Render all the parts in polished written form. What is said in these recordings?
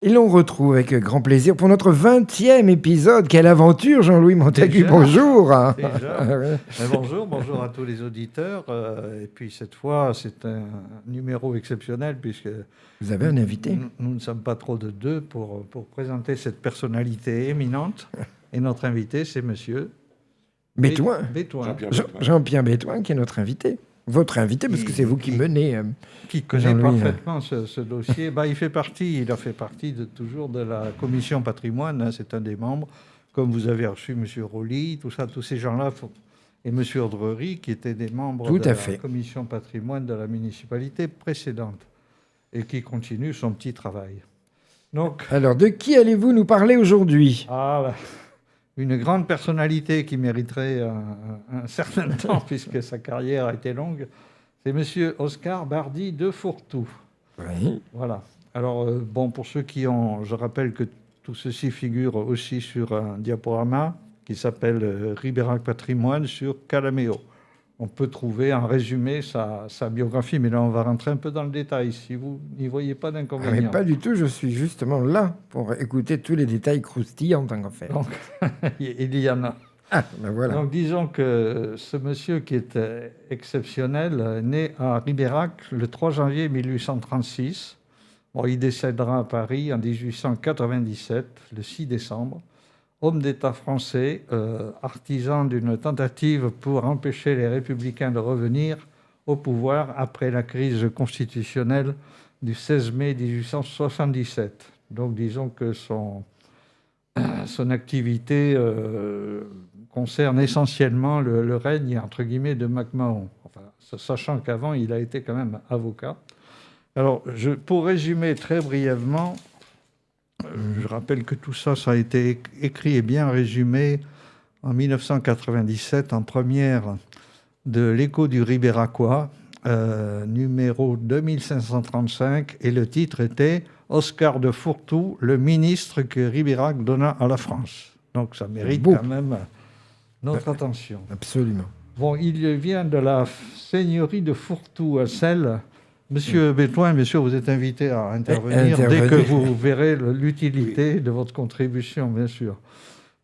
Et l'on retrouve avec grand plaisir pour notre 20e épisode. Quelle aventure, Jean-Louis Montagu, Déjà, bonjour. déjà. Bonjour à tous les auditeurs. Et puis cette fois, c'est un numéro exceptionnel puisque Vous avez un invité. nous ne sommes pas trop de deux pour présenter cette personnalité éminente. Et notre invité, c'est monsieur Bétouin. Jean-Pierre Bétouin, qui est notre invité. Votre invité, parce que c'est vous qui menez. Qui connaît parfaitement ce dossier. Il a fait partie toujours de la commission patrimoine, hein, c'est un des membres, comme vous avez reçu M. Rowley, tous ces gens-là, et M. Audrery, qui étaient des membres de la commission patrimoine de la municipalité précédente, et qui continue son petit travail. Donc, alors, de qui allez-vous nous parler aujourd'hui ? Une grande personnalité qui mériterait un certain temps, puisque sa carrière a été longue, c'est M. Oscar Bardi de Fourtou. Oui. Voilà. Alors, pour ceux qui ont... Je rappelle que tout ceci figure aussi sur un diaporama qui s'appelle Ribérac Patrimoine sur Calameo. On peut trouver en résumé sa biographie, mais là, on va rentrer un peu dans le détail, si vous n'y voyez pas d'inconvénient. Mais pas du tout, je suis justement là pour écouter tous les détails croustillants en tant qu'affaire. Donc, il y en a. Voilà. Donc, disons que ce monsieur qui est exceptionnel, né à Ribérac le 3 janvier 1836. Il décédera à Paris en 1897, le 6 décembre. Homme d'État français, artisan d'une tentative pour empêcher les Républicains de revenir au pouvoir après la crise constitutionnelle du 16 mai 1877. Donc, disons que son activité concerne essentiellement le règne, entre guillemets, de MacMahon. Enfin, sachant qu'avant, il a été quand même avocat. Alors, pour résumer très brièvement, je rappelle que tout ça a été écrit et bien résumé en 1997, en première de l'Écho du Ribéracois, numéro 2535, et le titre était « Oscar de Fourtou, le ministre que Ribérac donna à la France ». Donc ça mérite quand même notre attention. Absolument. Il vient de la seigneurie de Fourtou à Celles. Monsieur Bétouin, monsieur, vous êtes invité à intervenir dès que vous verrez l'utilité de votre contribution, bien sûr.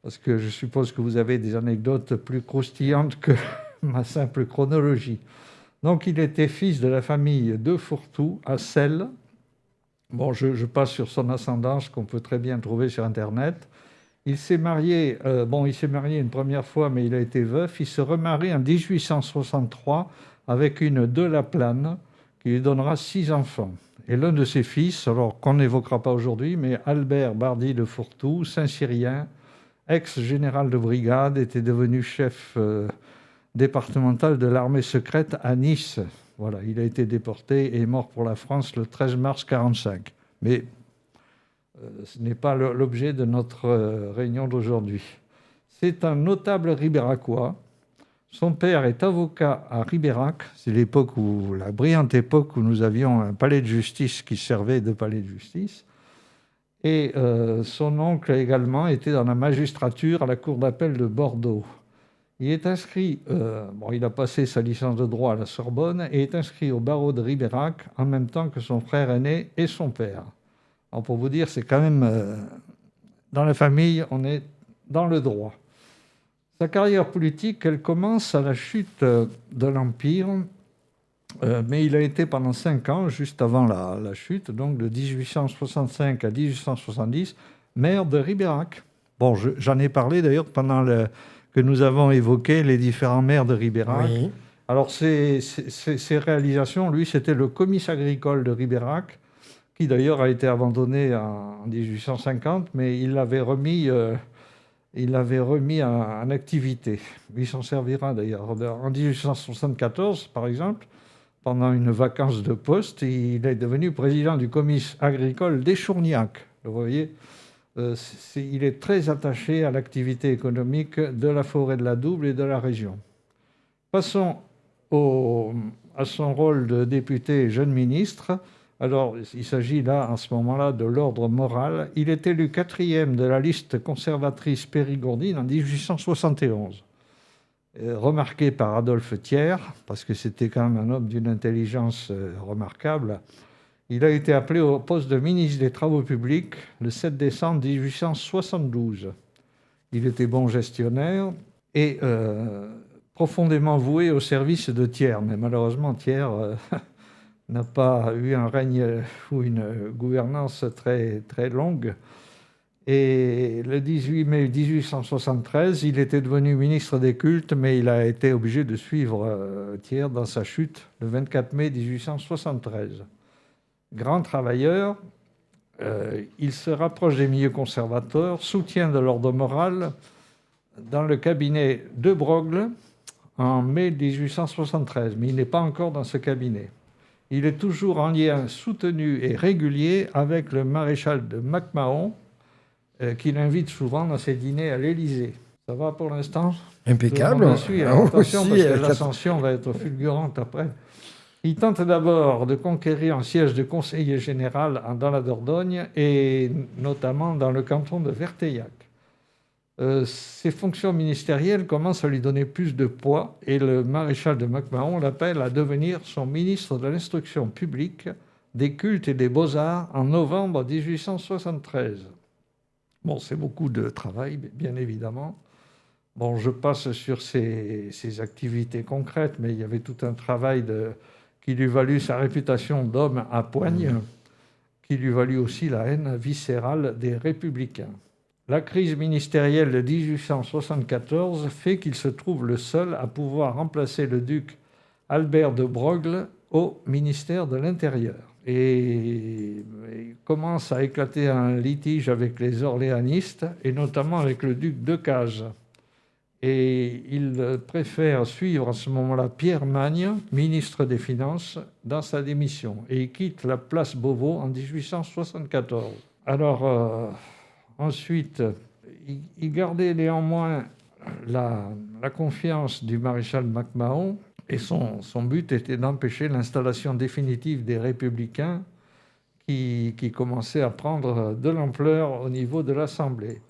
Parce que je suppose que vous avez des anecdotes plus croustillantes que ma simple chronologie. Donc, il était fils de la famille de Fourtou à Celles. Je passe sur son ascendance qu'on peut très bien trouver sur Internet. Il s'est marié, une première fois, mais il a été veuf. Il se remarie en 1863 avec une de la Plane, qui lui donnera 6 enfants. Et l'un de ses fils, alors qu'on n'évoquera pas aujourd'hui, mais Albert Bardi de Fourtou, Saint-Cyrien, ex-général de brigade, était devenu chef départemental de l'armée secrète à Nice. Voilà, il a été déporté et est mort pour la France le 13 mars 1945. Mais ce n'est pas l'objet de notre réunion d'aujourd'hui. C'est un notable ribéracois. Son père est avocat à Ribérac. C'est la brillante époque où nous avions un palais de justice qui servait de palais de justice. Et son oncle également était dans la magistrature à la cour d'appel de Bordeaux. Il est inscrit, il a passé sa licence de droit à la Sorbonne et est inscrit au barreau de Ribérac en même temps que son frère aîné et son père. Alors pour vous dire, c'est quand même, dans la famille, on est dans le droit. Sa carrière politique, elle commence à la chute de l'Empire, mais il a été pendant 5 ans, juste avant la chute, donc de 1865 à 1870, maire de Ribérac. J'en ai parlé d'ailleurs pendant que nous avons évoqué les différents maires de Ribérac. Oui. Alors, ses réalisations, lui, c'était le comice agricole de Ribérac, qui d'ailleurs a été abandonné en 1850, mais il l'avait remis en activité. Il s'en servira d'ailleurs. En 1874, par exemple, pendant une vacance de poste, il est devenu président du comice agricole d'Échourgnac. Vous voyez, il est très attaché à l'activité économique de la forêt de la Double et de la région. Passons à son rôle de député et jeune ministre. Alors, il s'agit là, en ce moment-là, de l'ordre moral. Il est élu 4e de la liste conservatrice périgourdine en 1871. Remarqué par Adolphe Thiers, parce que c'était quand même un homme d'une intelligence remarquable. Il a été appelé au poste de ministre des Travaux publics le 7 décembre 1872. Il était bon gestionnaire et profondément voué au service de Thiers. Mais malheureusement, Thiers n'a pas eu un règne ou une gouvernance très, très longue. Et le 18 mai 1873, il était devenu ministre des Cultes, mais il a été obligé de suivre Thiers dans sa chute le 24 mai 1873. Grand travailleur, il se rapproche des milieux conservateurs, soutien de l'ordre moral dans le cabinet de Broglie en mai 1873, mais il n'est pas encore dans ce cabinet. Il est toujours en lien soutenu et régulier avec le maréchal de MacMahon, qu'il invite souvent dans ses dîners à l'Élysée. Ça va pour l'instant? Impeccable. Attention, parce que l'ascension va être fulgurante après. Il tente d'abord de conquérir un siège de conseiller général dans la Dordogne et notamment dans le canton de Verteillac. Ses fonctions ministérielles commencent à lui donner plus de poids et le maréchal de MacMahon l'appelle à devenir son ministre de l'instruction publique, des cultes et des beaux-arts en novembre 1873. Bon, c'est beaucoup de travail, bien évidemment. Bon, je passe sur ses activités concrètes, mais il y avait tout un travail qui lui valut sa réputation d'homme à poigne, qui lui valut aussi la haine viscérale des républicains. La crise ministérielle de 1874 fait qu'il se trouve le seul à pouvoir remplacer le duc Albert de Broglie au ministère de l'Intérieur. Et il commence à éclater un litige avec les orléanistes, et notamment avec le duc de Decazes. Et il préfère suivre à ce moment-là Pierre Magne, ministre des Finances, dans sa démission. Et il quitte la place Beauvau en 1874. Alors, ensuite, il gardait néanmoins la confiance du maréchal MacMahon, et son but était d'empêcher l'installation définitive des Républicains qui commençaient à prendre de l'ampleur au niveau de l'Assemblée.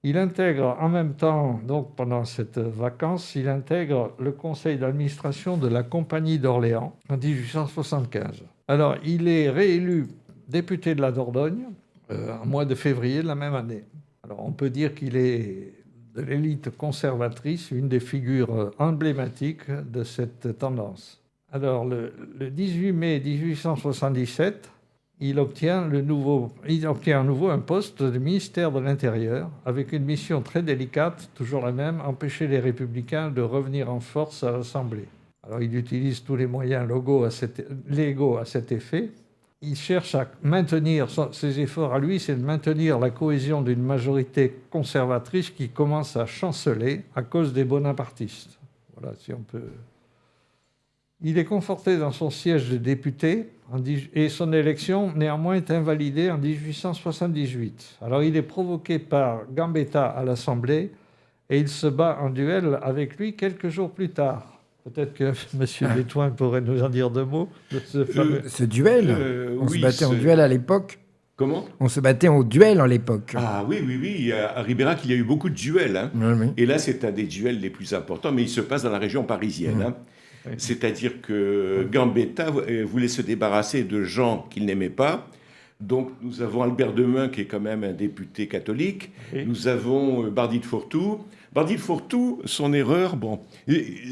Il intègre en même temps, donc pendant cette vacance, il intègre le conseil d'administration de la Compagnie d'Orléans en 1875. Alors, il est réélu député de la Dordogne en mois de février de la même année. Alors, on peut dire qu'il est de l'élite conservatrice, une des figures emblématiques de cette tendance. Alors, le 18 mai 1877, il obtient à nouveau un poste de ministère de l'Intérieur, avec une mission très délicate, toujours la même, empêcher les Républicains de revenir en force à l'Assemblée. Alors, il utilise tous les moyens légaux à cet effet. Il cherche à maintenir, ses efforts à lui, c'est de maintenir la cohésion d'une majorité conservatrice qui commence à chanceler à cause des bonapartistes. Voilà, si on peut. Il est conforté dans son siège de député et son élection, néanmoins, est invalidée en 1878. Alors, il est provoqué par Gambetta à l'Assemblée et il se bat en duel avec lui quelques jours plus tard. Peut-être que M. Béthoin pourrait nous en dire deux mots de ce fameux... Ce duel, on se battait en duel à l'époque. Comment ? On se battait en duel à l'époque. Ah oui. À Ribérac, il y a eu beaucoup de duels. Hein. Oui. Et là, c'est un des duels les plus importants, mais il se passe dans la région parisienne. Hein. Oui. C'est-à-dire que Gambetta voulait se débarrasser de gens qu'il n'aimait pas. Donc, nous avons Albert Demun, qui est quand même un député catholique. Oui. Nous avons Bardi de Fourtou. Bardi de Fourtou, son erreur,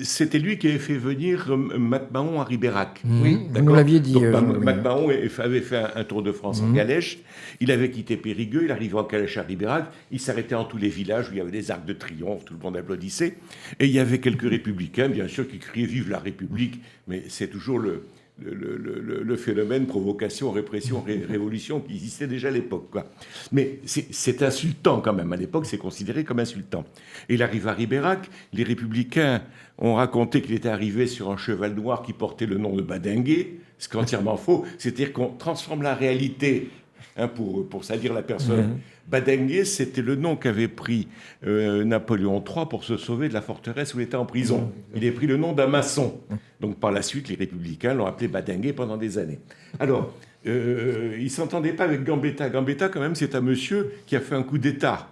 c'était lui qui avait fait venir MacMahon à Ribérac. Oui, vous nous l'aviez dit. MacMahon avait fait un tour de France en calèche. Il avait quitté Périgueux, il arrivait en calèche à Ribérac. Il s'arrêtait en tous les villages où il y avait des arcs de triomphe, tout le monde applaudissait. Et il y avait quelques républicains, bien sûr, qui criaient « Vive la République », mais c'est toujours le phénomène provocation, répression, révolution qui existait déjà à l'époque, quoi. Mais c'est insultant quand même. À l'époque, c'est considéré comme insultant. Et il arrive à Ribérac. Les Républicains ont raconté qu'il était arrivé sur un cheval noir qui portait le nom de Badinguet, ce qui est entièrement faux. C'est-à-dire qu'on transforme la réalité pour salir la personne. Badinguet, c'était le nom qu'avait pris Napoléon III pour se sauver de la forteresse où il était en prison. Il a pris le nom d'un maçon. Donc par la suite, les Républicains l'ont appelé Badinguet pendant des années. Alors, il ne s'entendait pas avec Gambetta. Gambetta, quand même, c'est un monsieur qui a fait un coup d'État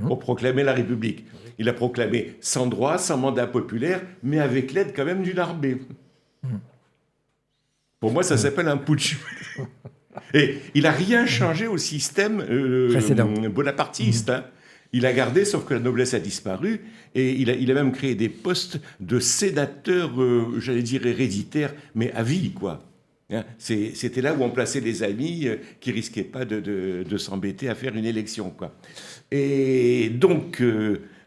pour proclamer la République. Il a proclamé sans droit, sans mandat populaire, mais avec l'aide quand même d'une armée. Pour moi, ça s'appelle un putsch. Et il n'a rien changé au système bonapartiste. Hein. Il a gardé, sauf que la noblesse a disparu, et il a même créé des postes de sénateurs, j'allais dire héréditaires, mais à vie, quoi. Hein, c'était là où on plaçait les amis qui risquaient pas de s'embêter à faire une élection, quoi. Et donc,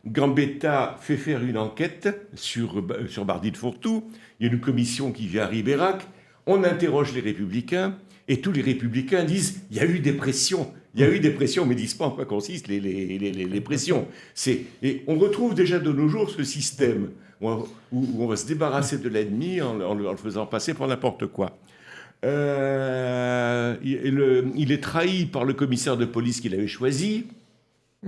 Gambetta fait faire une enquête sur Bardi de Fourtou. Il y a une commission qui vient à Ribérac. On interroge les Républicains. Et tous les Républicains disent « il y a eu des pressions ». Il y a eu des pressions, mais ils ne disent pas en quoi consistent les pressions. Et on retrouve déjà de nos jours ce système où on va se débarrasser de l'ennemi en le faisant passer pour n'importe quoi. Il est trahi par le commissaire de police qu'il avait choisi,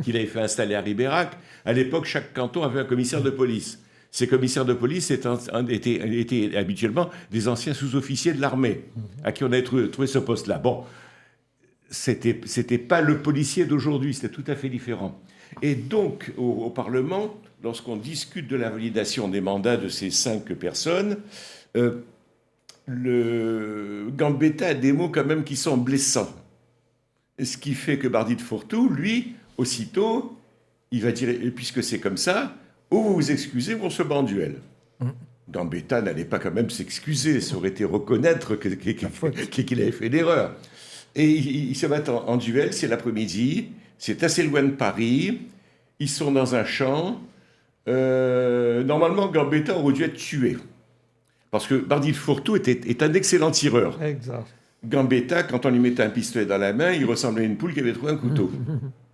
qu'il avait fait installer à Ribérac. À l'époque, chaque canton avait un commissaire de police. Ces commissaires de police étaient habituellement des anciens sous-officiers de l'armée, à qui on avait trouvé ce poste-là. Bon, c'était pas le policier d'aujourd'hui, c'était tout à fait différent. Et donc, au Parlement, lorsqu'on discute de la validation des mandats de ces 5 personnes, Gambetta a des mots quand même qui sont blessants. Ce qui fait que Bardi de Fourtou, lui, aussitôt, il va dire, puisque c'est comme ça, ou vous vous excusez, ou on se bat en duel. Gambetta n'allait pas quand même s'excuser, ça aurait été reconnaître qu'il avait fait l'erreur. Et ils se battent en duel, c'est l'après-midi, c'est assez loin de Paris, ils sont dans un champ. Normalement, Gambetta aurait dû être tué. Parce que Bardi de Fourtou est un excellent tireur. Exact. Gambetta, quand on lui mettait un pistolet dans la main, il ressemblait à une poule qui avait trouvé un couteau.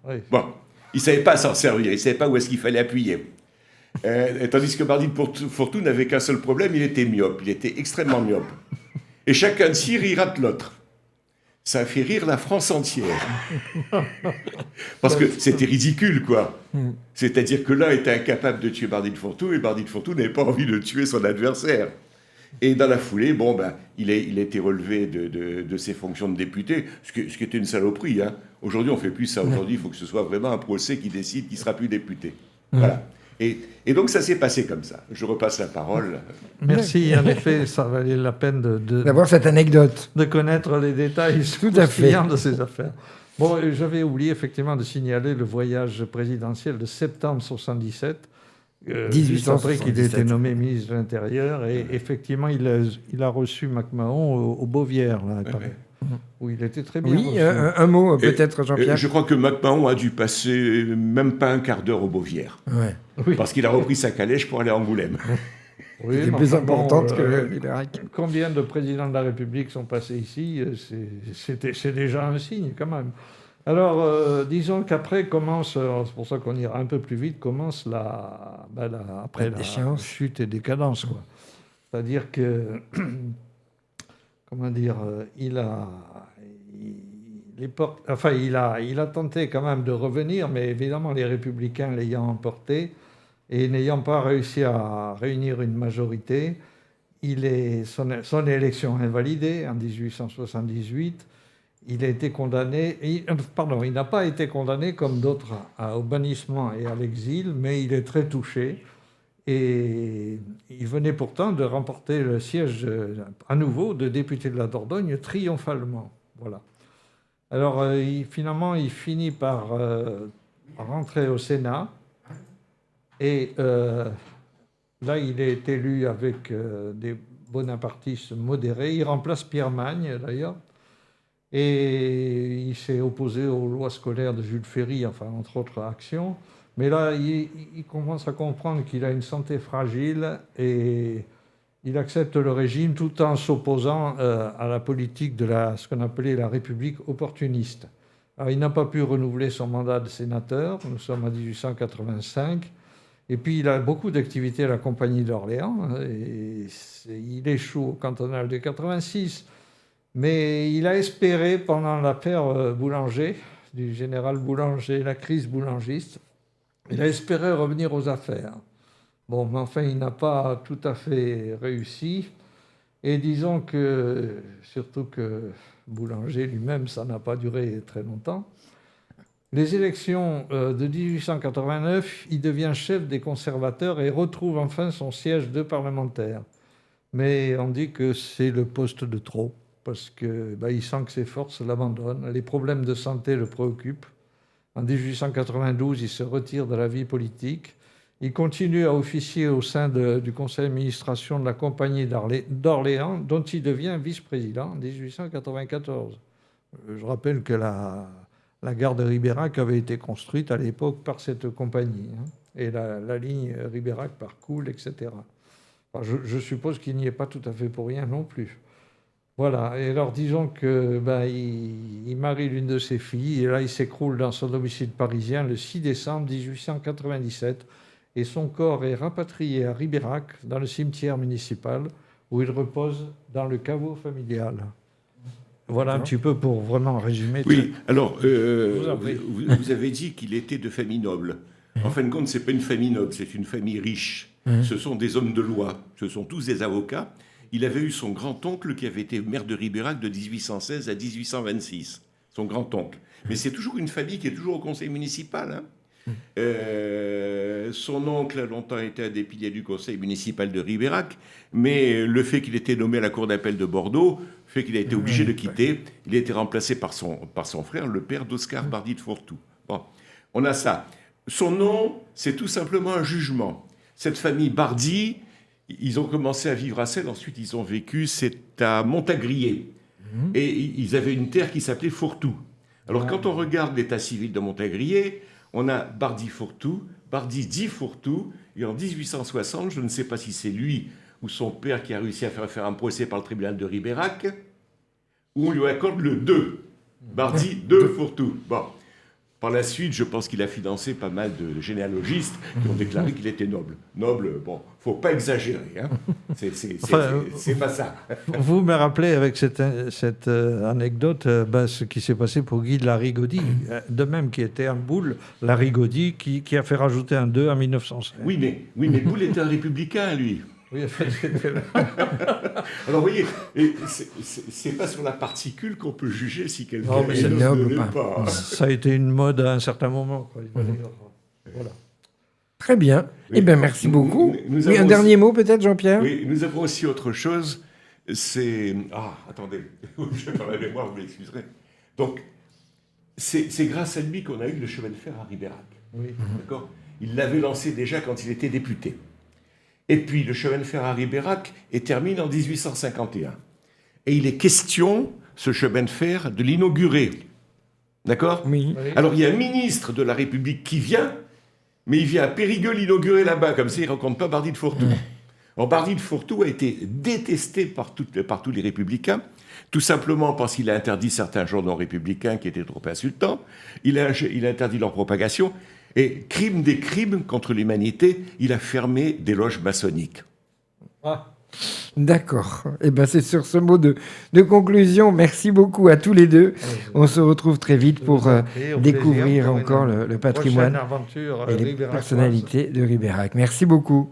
Oui. Bon, il ne savait pas s'en servir, il ne savait pas où est-ce qu'il fallait appuyer. Tandis que Bardi de Fourtou n'avait qu'un seul problème, il était myope, il était extrêmement myope. Et chacun tire, il rate l'autre. Ça a fait rire la France entière. Parce que c'était ridicule, quoi. C'est-à-dire que l'un était incapable de tuer Bardi de Fourtou, et Bardi de Fourtou n'avait pas envie de tuer son adversaire. Et dans la foulée, il a été relevé de ses fonctions de député, ce qui était une saloperie. Hein. Aujourd'hui, on ne fait plus ça. Aujourd'hui, il faut que ce soit vraiment un procès qui décide qu'il ne sera plus député. Voilà. Et donc, ça s'est passé comme ça. Je repasse la parole. Merci. En effet, ça valait la peine d'avoir cette anecdote. De connaître les détails croustillants de ces affaires. Bon, j'avais oublié effectivement de signaler le voyage présidentiel de septembre 1977. 18 après qu'il ait été nommé ministre de l'Intérieur, et effectivement, il a reçu MacMahon au Beauvière, là, où il était très bien reçu. Un mot, peut-être, Jean-Pierre. Je crois que MacMahon a dû passer même pas un quart d'heure au Beauvière, parce qu'il a repris sa calèche pour aller à Angoulême. Oui, c'est plus importante que Ribérac. Combien de présidents de la République sont passés ici? C'est déjà un signe, quand même. Alors, disons qu'après commence, c'est pour ça qu'on ira un peu plus vite, commence après la chute et décadence, quoi. C'est-à-dire que, comment dire, il a tenté quand même de revenir, mais évidemment les Républicains l'ayant emporté et n'ayant pas réussi à réunir une majorité, son élection invalidée en 1878. Il a été condamné, il n'a pas été condamné comme d'autres au bannissement et à l'exil, mais il est très touché. Et il venait pourtant de remporter le siège à nouveau de député de la Dordogne triomphalement. Voilà. Alors finalement, il finit par rentrer au Sénat. Et là, il est élu avec des bonapartistes modérés. Il remplace Pierre Magne, d'ailleurs. Et il s'est opposé aux lois scolaires de Jules Ferry, enfin, entre autres actions. Mais là, il commence à comprendre qu'il a une santé fragile et il accepte le régime tout en s'opposant à la politique de ce qu'on appelait la République opportuniste. Alors, il n'a pas pu renouveler son mandat de sénateur. Nous sommes en 1885. Et puis, il a beaucoup d'activités à la Compagnie d'Orléans. Et il échoue au cantonal de 86. Mais il a espéré, pendant l'affaire Boulanger, du général Boulanger, la crise boulangiste, il a espéré revenir aux affaires. Bon, mais enfin, il n'a pas tout à fait réussi. Et disons que, surtout que Boulanger lui-même, ça n'a pas duré très longtemps. Les élections de 1889, il devient chef des conservateurs et retrouve enfin son siège de parlementaire. mais on dit que c'est le poste de trop, parce qu'il sent que ses forces l'abandonnent. Les problèmes de santé le préoccupent. En 1892, il se retire de la vie politique. Il continue à officier au sein du conseil d'administration de la Compagnie d'Orléans, dont il devient vice-président en 1894. Je rappelle que la gare de Ribérac avait été construite à l'époque par cette compagnie, et la ligne Ribérac par Coul, etc. Enfin, je suppose qu'il n'y est pas tout à fait pour rien non plus. Voilà, et alors disons que il marie l'une de ses filles, et là il s'écroule dans son domicile parisien le 6 décembre 1897, et son corps est rapatrié à Ribérac, dans le cimetière municipal, où il repose dans le caveau familial. Voilà un petit peu pour vraiment résumer. Oui, alors, vous avez dit qu'il était de famille noble. En fin de compte, ce n'est pas une famille noble, c'est une famille riche. Ce sont des hommes de loi, ce sont tous des avocats. Il avait eu son grand-oncle qui avait été maire de Ribérac de 1816 à 1826, son grand-oncle. Mais c'est toujours une famille qui est toujours au conseil municipal. Son oncle a longtemps été un des piliers du conseil municipal de Ribérac, mais le fait qu'il était nommé à la cour d'appel de Bordeaux fait qu'il a été obligé de quitter. Il a été remplacé par son frère, le père d'Oscar Bardi de Fourtou. Bon, on a ça. Son nom, c'est tout simplement un jugement. Cette famille Bardi, ils ont commencé à vivre à Selles, ensuite ils ont vécu, c'est à Montagrier. Et ils avaient une terre qui s'appelait Fourtou. Alors quand on regarde l'état civil de Montagrier, on a Bardi Fourtou, Bardi dit Fourtou, et en 1860, je ne sais pas si c'est lui ou son père qui a réussi à faire un procès par le tribunal de Ribérac, où on lui accorde le 2, Bardi de Fourtou. Bon. Par la suite, je pense qu'il a financé pas mal de généalogistes qui ont déclaré qu'il était noble. Noble, bon, faut pas exagérer, hein. C'est pas ça. Vous me rappelez avec cette anecdote ce qui s'est passé pour Guy de Larigaudy, de même qui était un boule, Larigaudy, qui a fait rajouter un 2 en 1905. Oui, mais Boulle était un républicain, lui. Oui, alors, vous voyez, c'est pas sur la particule qu'on peut juger si quelqu'un est noble ou pas. Ça a été une mode à un certain moment, quoi. Voilà. Très bien. Oui. Eh bien, merci beaucoup. Nous Oui, un dernier mot peut-être, Jean-Pierre ? Oui, nous avons aussi autre chose. C'est... Ah, attendez, je vais faire la mémoire, vous m'excuserez. Donc, c'est grâce à lui qu'on a eu le chemin de fer à Ribérac. Oui. D'accord ? Il l'avait lancé déjà quand il était député. Et puis, le chemin de fer à Ribérac est terminé en 1851. Et il est question, ce chemin de fer, de l'inaugurer. D'accord ? Oui. Alors, il y a un ministre de la République qui vient, mais il vient à Périgueux l'inaugurer là-bas, comme ça, il ne rencontre pas Bardi de Fourtou. Alors, Bardi de Fourtou a été détesté par tous les républicains, tout simplement parce qu'il a interdit certains journaux républicains qui étaient trop insultants, il a interdit leur propagation, et crime des crimes contre l'humanité, il a fermé des loges maçonniques. Ah. D'accord. Eh ben, c'est sur ce mot de conclusion. Merci beaucoup à tous les deux. On se retrouve très vite pour découvrir encore le patrimoine et les personnalités de Ribérac. Merci beaucoup.